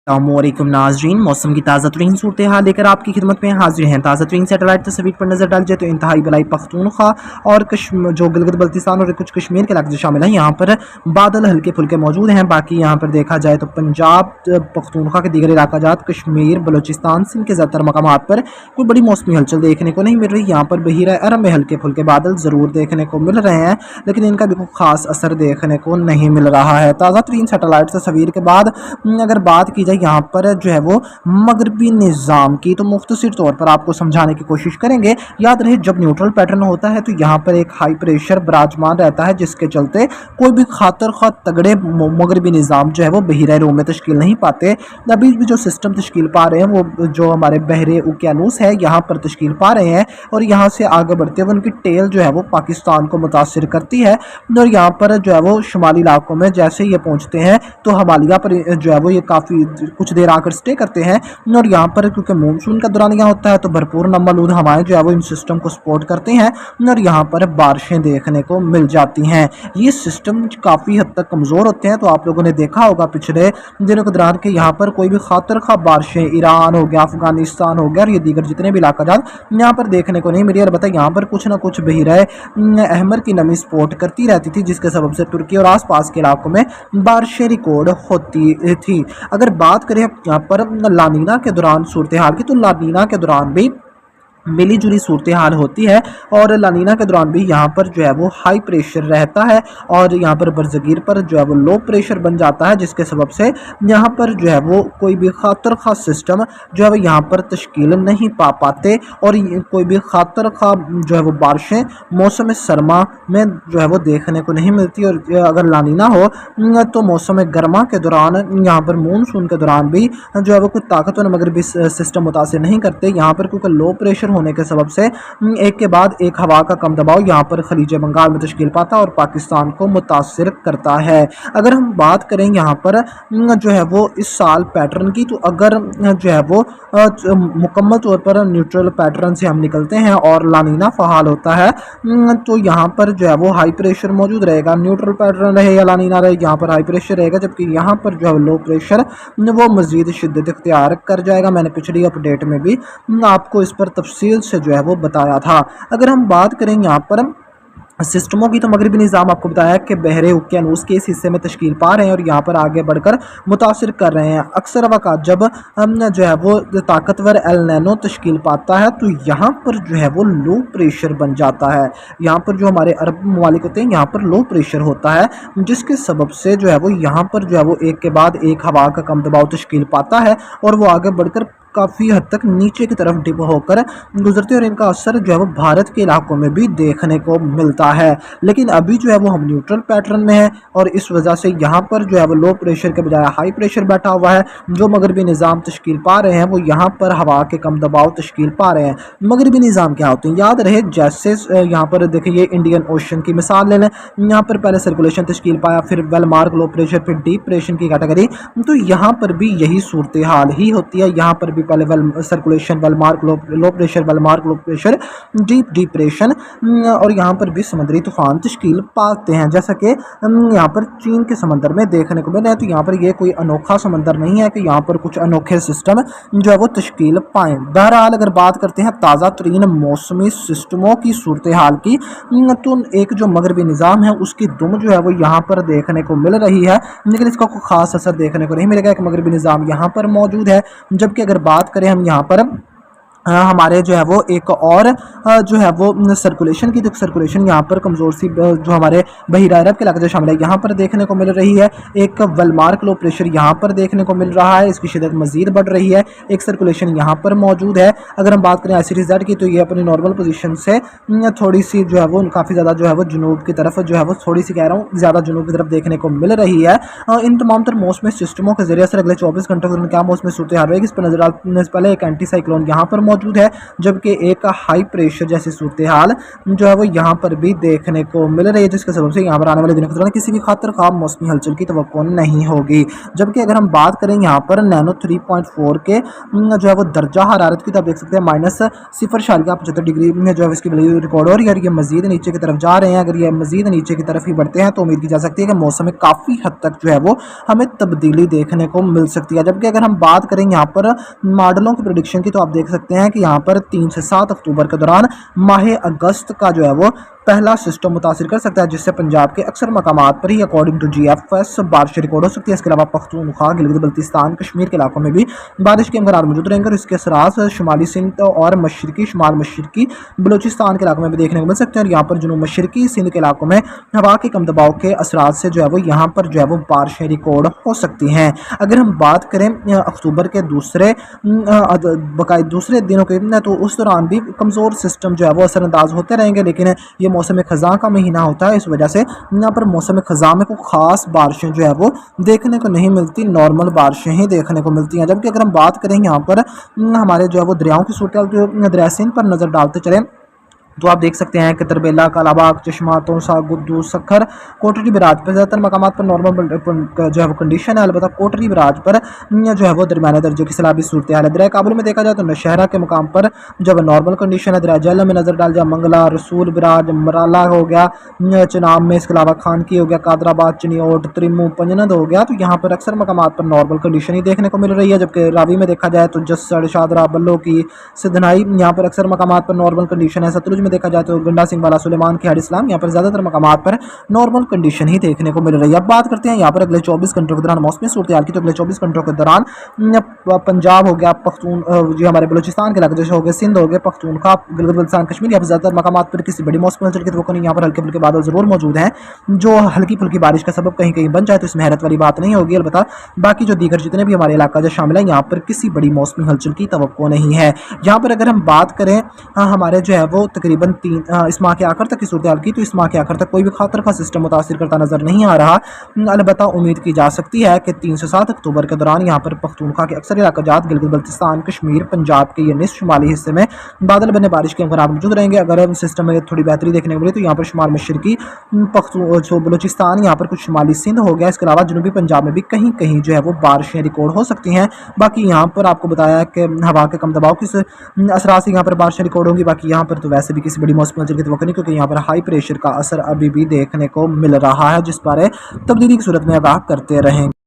अस्सलामुअलैकुम नाज़रीन, मौसम की ताज़ा तरीन सूरत हाल लेकर आपकी खिदमत में हाजिर हैं। ताज़ा तरीन सैटेलाइट तस्वीर पर नजर डाल जाए तो इंतहाई बलाई पख्तूनख्वा और जो गिलगित बल्तिस्तान और कुछ कश्मीर के इलाके शामिल हैं, यहाँ पर बादल हल्के फुल्के मौजूद हैं। बाकी यहाँ पर देखा जाए तो पंजाब, पख्तूनख्वा के दीगर इलाका जात, कश्मीर, बलोचिस्तान, सिंध के ज़्यादातर मकामात पर कोई बड़ी मौसमी हलचल देखने को नहीं मिल रही। यहाँ पर बहीरा अरब में हल्के फुल्के बादल ज़रूर देखने को मिल रहे हैं, लेकिन इनका भी कोई ख़ास असर देखने को नहीं मिल रहा है। ताज़ा तरीन सैटेलाइट तस्वीर के बाद अगर बात की जाए यहाँ पर जो है वो मगरबी निज़ाम की, तो मुख्तसर तौर पर आपको समझाने की कोशिश करेंगे। याद रहे, जब न्यूट्रल पैटर्न होता है तो यहाँ पर एक हाई प्रेशर विराजमान रहता है, जिसके चलते कोई भी खातर खा तगड़े मगरबी निज़ाम जो है वो बहीरा रूम में तश्कील नहीं पाते। अभी भी जो सिस्टम तश्कील पा रहे हैं वो जो हमारे बहरे उकियानूस है यहाँ पर तश्कील पा रहे हैं, और यहाँ से आगे बढ़ते हुए उनकी टेल जो है वो पाकिस्तान को मुतासिर करती है। और यहाँ पर जो है वो शुमाली इलाकों में जैसे ये पहुँचते हैं तो हमालिया पर जो है वो ये काफ़ी कुछ देर आकर स्टे करते हैं। और यहाँ पर क्योंकि मानसून का दौरानिया होता है तो भरपूर नमालूद हवाएं जो है वो इन सिस्टम को सपोर्ट करते हैं, और यहाँ पर बारिशें देखने को मिल जाती हैं। ये सिस्टम काफ़ी हद तक कमज़ोर होते हैं, तो आप लोगों ने देखा होगा पिछले दिनों के दौरान के यहाँ पर कोई भी खातर खा बारिशें ईरान हो गया, अफगानिस्तान हो गया, और ये दीगर जितने भी इलाका जात यहाँ पर देखने को नहीं मिली। और बताए यहाँ पर कुछ ना कुछ बहीरा अहमर की नमी सपोर्ट करती रहती थी, जिसके सबब से तुर्की और आसपास के इलाकों में बारिशें रिकॉर्ड होती थी। अगर बात करें यहाँ पर लानीना के दौरान सूरत हाल की, तो लानीना के दौरान भी मिली जुली सूरत हाल होती है, और लानीना के दौरान भी यहाँ पर जो है वो हाई प्रेशर रहता है, और यहाँ पर बरज़गीर पर जो है वो लो प्रेशर बन जाता है, जिसके सबब से यहाँ पर जो है वो कोई भी खातर खा सिस्टम जो है वो यहाँ पर तश्कील नहीं पा पाते, और कोई भी खातर खा जो है वो बारिशें मौसम सरमा में जो है वो देखने को नहीं मिलती। और अगर लानीना हो तो मौसम गर्मा के दौरान, यहाँ पर मानसून के दौरान भी जो है वो कुछ ताकतवर मगरबी सिस्टम मुतासिर नहीं करते। यहाँ पर क्योंकि लो प्रेशर होने के सबब से एक के बाद एक हवा का कम दबाव यहाँ पर खलीज बंगाल में तश्कील पाता और पाकिस्तान को मुतासिर करता है। अगर हम बात करें यहाँ पर जो है वो इस साल पैटर्न की, तो अगर जो है वो मुकम्मल तौर पर न्यूट्रल पैटर्न से हम निकलते हैं और लानीना फ़हाल होता है, तो यहाँ पर जो है वो हाई प्रेशर मौजूद रहेगा। न्यूट्रल पैटर्न रहे या लानीना रहे, यहाँ पर हाई प्रेशर रहेगा, जबकि यहाँ पर जो है लो प्रेशर वो मज़ीद शिद्दत इख्तियार कर जाएगा। मैंने पिछली अपडेट में भी आपको इस पर तफसील से जो है वो बताया था। अगर हम बात करें यहाँ पर सिस्टमों की, तो मगरबी निज़ाम आपको बताया कि बहरे उकियानूस के इस हिस्से में तश्कील पा रहे हैं और यहाँ पर आगे बढ़कर मुतासिर कर रहे हैं। अक्सर वक़्त जब जो है वो ताकतवर एल नैनो तश्कील पाता है तो यहाँ पर जो है वो लो प्रेशर बन जाता है। यहाँ पर जो हमारे अरब ममालिक होते हैं यहाँ पर लो प्रेशर होता है, जिसके सबब से जो है वो यहाँ पर जो है वो एक के बाद एक हवा का कम दबाव तश्कील पाता है, और वो आगे बढ़कर काफ़ी हद तक नीचे की तरफ डिप होकर गुजरते हैं, और इनका असर जो है वो भारत के इलाकों में भी देखने को मिलता है। लेकिन अभी जो है वो हम न्यूट्रल पैटर्न में है, और इस वजह से यहाँ पर जो है वो लो प्रेशर के बजाय हाई प्रेशर बैठा हुआ है। जो मगरबी निज़ाम तश्कील पा रहे हैं वो यहाँ पर हवा के कम दबाव तश्कील पा रहे हैं। मगरबी निज़ाम क्या होते हैं, याद रहे, जैसे यहाँ पर देखिए ये इंडियन ओशन की मिसाल ले लें। यहाँ पर पहले सर्कुलेशन तश्कील पाया, फिर वेल मार्क लो प्रेशर, फिर डीप प्रेशर की कैटेगरी, तो यहाँ पर भी यही सूरत हाल ही होती है। यहाँ पर भी पहले well circulation, well mark low pressure, well mark low pressure, deep depression, और यहाँ पर भी समुद्री तूफान तश्कील पाते हैं, जैसा कि यहाँ पर चीन के समंदर में देखने को मिले हैं। तो यहाँ पर ये कोई अनोखा समंदर नहीं है कि यहाँ पर कुछ अनोखे सिस्टम जो है वो तश्कील पाएँ। बहरहाल अगर बात करते हैं ताज़ा तरीन मौसमी सिस्टमों की सूरत हाल की, तो एक जो मगरबी निज़ाम है उसकी दुम जो है वो यहाँ पर देखने को मिल रही है, लेकिन इसका कोई ख़ास असर देखने को नहीं मिलेगा। एक मगरबी निज़ाम यहाँ पर मौजूद है, जबकि अगर बात करें हम यहाँ पर हमारे जो है वो एक और जो है वो सर्कुलेशन की, तो सर्कुलेशन यहाँ पर कमज़ोर सी जो हमारे बहीरा अरब के इलाके जो शामिल है यहाँ पर देखने को मिल रही है। एक वेलमार्क लो प्रेशर यहाँ पर देखने को मिल रहा है, इसकी शिदत मज़ीद बढ़ रही है। एक सर्कुलेशन यहाँ पर मौजूद है। अगर हम बात करें ICTZ की, तो ये अपनी नॉर्मल पोजीशन से थोड़ी सी जो है वो काफ़ी ज़्यादा जो है वो जुनूब की तरफ जो है वो थोड़ी सी कह रहा हूँ ज़्यादा जुनूब की तरफ देखने को मिल रही है। इन तमाम तर मौसमी सिस्टमों के जरिए से अगले 24 घंटों के क्या मौसमी सूरत हाल रहेगी, इस पर नजर डालने से पहले एक एंटी साइक्लोन यहाँ पर موجود ہے, جبکہ ایک ہائی پریشر جیسی صورتحال جو ہے وہ یہاں پر بھی دیکھنے کو مل رہی ہے, جس کے سبب سے یہاں پر آنے والے دنوں کے دوران کسی بھی خاطر خواب موسمی ہلچل کی توقع نہیں ہوگی. جبکہ اگر ہم بات کریں یہاں پر نینو 3.4 کے جو ہے وہ درجہ حرارت کی, تو آپ دیکھ سکتے ہیں -0.75 ڈگری جو ہے اس کی ویلیو ریکارڈ ہو رہی ہے, اور یہ مزید نیچے کی طرف جا رہے ہیں. اگر یہ مزید نیچے کی طرف ہی بڑھتے ہیں تو امید کی جا سکتی ہے کہ موسم میں کافی حد تک جو ہے وہ ہمیں تبدیلی دیکھنے کو مل سکتی ہے. جبکہ اگر ہم بات کریں یہاں پر ماڈلوں کی پریڈکشن کی, تو آپ دیکھ سکتے ہیں کہ یہاں پر 3 سے 7 اکتوبر کے دوران ماہ اگست کا جو ہے وہ پہلا سسٹم متاثر کر سکتا ہے, جس سے پنجاب کے اکثر مقامات پر ہی اکارڈنگ ٹو GFS بارش ریکارڈ ہو سکتی ہے. اس کے علاوہ پختونخوا, گلگت بلتستان, کشمیر کے علاقوں میں بھی بارش کے امکانات موجود رہیں گے, اور اس کے اثرات شمالی سندھ اور مشرقی شمال مشرقی بلوچستان کے علاقوں میں بھی دیکھنے کو مل سکتے ہیں. اور یہاں پر جنوب مشرقی سندھ کے علاقوں میں ہوا کے کم دباؤ کے اثرات سے جو ہے وہ یہاں پر جو ہے وہ بارشیں ریکارڈ ہو سکتی ہیں. اگر ہم بات کریں اکتوبر کے دوسرے دنوں کے, تو اس دوران بھی کمزور سسٹم جو ہے وہ اثر انداز ہوتے رہیں گے, لیکن یہ موسم خزاں کا مہینہ ہوتا ہے, اس وجہ سے یہاں پر موسم خزاں میں کوئی خاص بارشیں جو ہے وہ دیکھنے کو نہیں ملتی, نارمل بارشیں ہی دیکھنے کو ملتی ہیں. جبکہ اگر ہم بات کریں یہاں پر ہمارے جو ہے وہ دریاؤں کی صورتحال, جو دریائے سندھ پر نظر ڈالتے چلیں, تو آپ دیکھ سکتے ہیں کہ تربیلا, کالاباغ, چشمہ, توسا, گدو, سکھر, کوٹری براج پر زیادہ تر مقامات پر نارمل جو ہے وہ کنڈیشن ہے. البتہ کوٹری براج پر جو ہے وہ درمیانے درجے کی سیلابی صورتحال ہے. دریا کابل میں دیکھا جائے تو نوشہرہ کے مقام پر جب نارمل کنڈیشن ہے. دریا جہلم میں نظر ڈال جائے منگلا, رسول براج, مرالا ہو گیا, چناب میں, اس کے علاوہ خانکی ہو گیا, قادر آباد, چنیوٹ, تریمو, پنجند ہو گیا, تو یہاں پر اکثر مقامات پر نارمل کنڈیشن ہی دیکھنے کو مل رہی ہے. جبکہ راوی میں دیکھا جائے تو جسڑ, شادرہ, بلو کی, سدھنائی, یہاں پر اکثر مقامات پر نارمل کنڈیشن ہے. ستلج میں دیکھا جائے تو گنڈا سنگھ والا, سلیمان, کھیڑ اسلام, یہاں پر زیادہ تر مقامات پر نارمل کنڈیشن ہی دیکھنے کو مل رہی ہے. اب بات کرتے ہیں یہاں پر اگلے 24 گھنٹوں کے دوران موسمی صورتحال کی, تو اگلے 24 گھنٹوں کے دوران پنجاب ہو گیا, جو ہمارے بلوچستان کے علاقے جیسے ہو گئے, سندھ ہو گئے, پختونخوا, گلگت بلتستان, کشمیر, یہاں پر زیادہ تر مقامات پر کسی بڑی موسمی ہلچل کی توقع نہیں. یہاں پر ہلکے پھلکے بادل ضرور موجود ہیں, جو ہلکی پھلکی بارش کا سبب کہیں کہیں بن جائے تو اس میں حیرت والی بات نہیں ہوگی. البتہ باقی جو دیگر جتنے بھی ہمارے علاقہ جو شامل ہیں, یہاں پر کسی بڑی موسمی ہلچل کی توقع نہیں ہے. یہاں پر اگر ہم بات کریں ہمارے جو ہے وہ تقریباً اس ماہ کے آخر تک کی صورتحال کی, تو اس ماہ کے آخر تک کوئی بھی خطر کا سسٹم متاثر کرتا نظر نہیں آ رہا. البتہ امید کی جا سکتی ہے کہ 3 سے 7 اکتوبر کے دوران یہاں پر پختونخوا کے اکثر علاقہ جات, گلگت بلتستان, کشمیر, پنجاب کے یہ نصف شمالی حصے میں بادل بنے بارش کے امکانات موجود رہیں گے. اگر سسٹم میں تھوڑی بہتری دیکھنے کو ملی تو یہاں پر شمال مشرقی بلوچستان, یہاں پر کچھ شمالی سندھ ہو گیا, اس کے علاوہ جنوبی پنجاب میں بھی کہیں کہیں جو ہے وہ بارشیں ریکارڈ ہو سکتی ہیں. باقی یہاں پر آپ کو بتایا کہ ہوا کے کم دباؤ کے اثرات سے یہاں پر بارشیں ریکارڈ ہوں گی. باقی یہاں پر تو ویسے بھی کسی بڑی موسمی ہلچل کی توقع نہیں, کیونکہ یہاں پر ہائی پریشر کا اثر ابھی بھی دیکھنے کو مل رہا ہے, جس بارے تبدیلی کی صورت میں آگاہ کرتے رہیں گے.